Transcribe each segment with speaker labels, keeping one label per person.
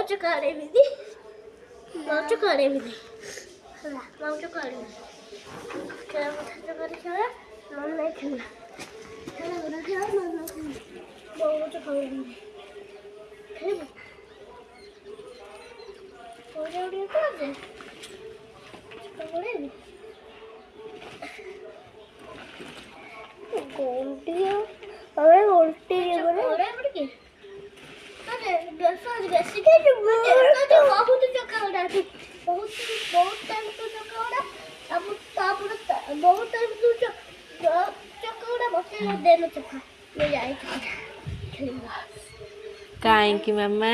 Speaker 1: Mau cakap ni. Mau cakap ni. Lah, mau cakap ni. Kalau mau cakap ni saya, mau naik ni. Kalau nak cakap mau naik ni. Mau cakap ni. Kalau boleh boleh tu aja. Boleh ni. गोल्टी अरे गोल्टी बोले के अरे दसो जैसे के तो बहुत चक्का उड़ा थी बहुत टाइम तो चक्का उड़ा अब बहुत टाइम तो चक्का उड़ा बसे देनो चक्का ले जाए
Speaker 2: काई की मम्मा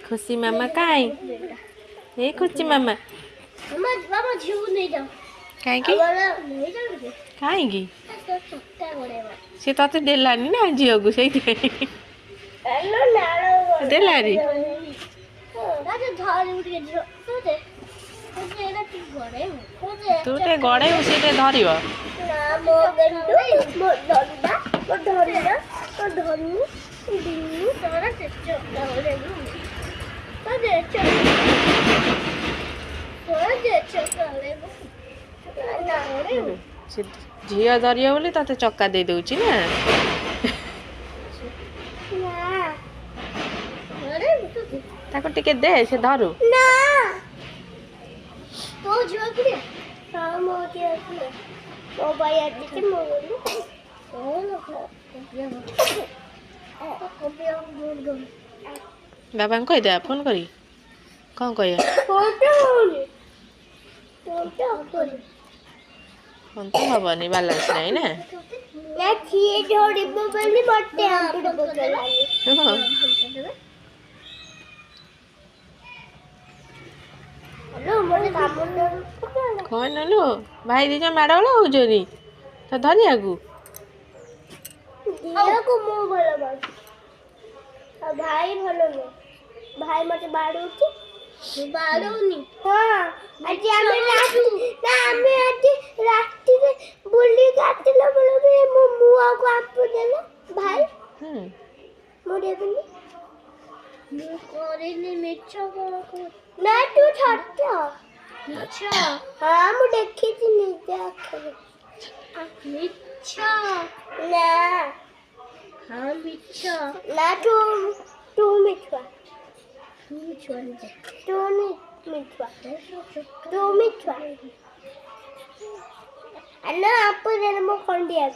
Speaker 2: खुशी मम्मा काई ये खुशी मम्मा
Speaker 1: मामा झिउ नहीं जाओ
Speaker 2: काई की
Speaker 1: नहीं जाओ
Speaker 2: काई की से तते देलानी ना झियो को सही देलारी तू ते गड़े उसी ते धरियो झियो धरियो बोली तते चक्का दे दउची ना ताको टिके दे से धरु
Speaker 1: ना तो जो के हां मो के ओ भाई आती के मो
Speaker 2: बाबा को कह दे फोन करी कौन कहिया फोन तो हबनी बैलेंस नहीं ना
Speaker 1: या खिए जोड़ी बोली बट्टे हम बोल हेलो मोरे सामने
Speaker 2: कौन लो भाई दीजा माड़ोला हो जोरी तो धनिया को
Speaker 1: दिया को मो भलो बात भाई भलो नो भाई मते बाड़ोनी हां आज हमें रास्ते रे बुली काटलो बोलो रे मो मुआ को आप देला भाई मोरे बुली मो कोरेनी मिच्छा को ना तू छट्टा मिच्छा हां मो देखी थी नीचे आखिर मिच्छा ना हां मिच्छा ना तू मिच्छा अल्लाह आपको जन्म कौन दिया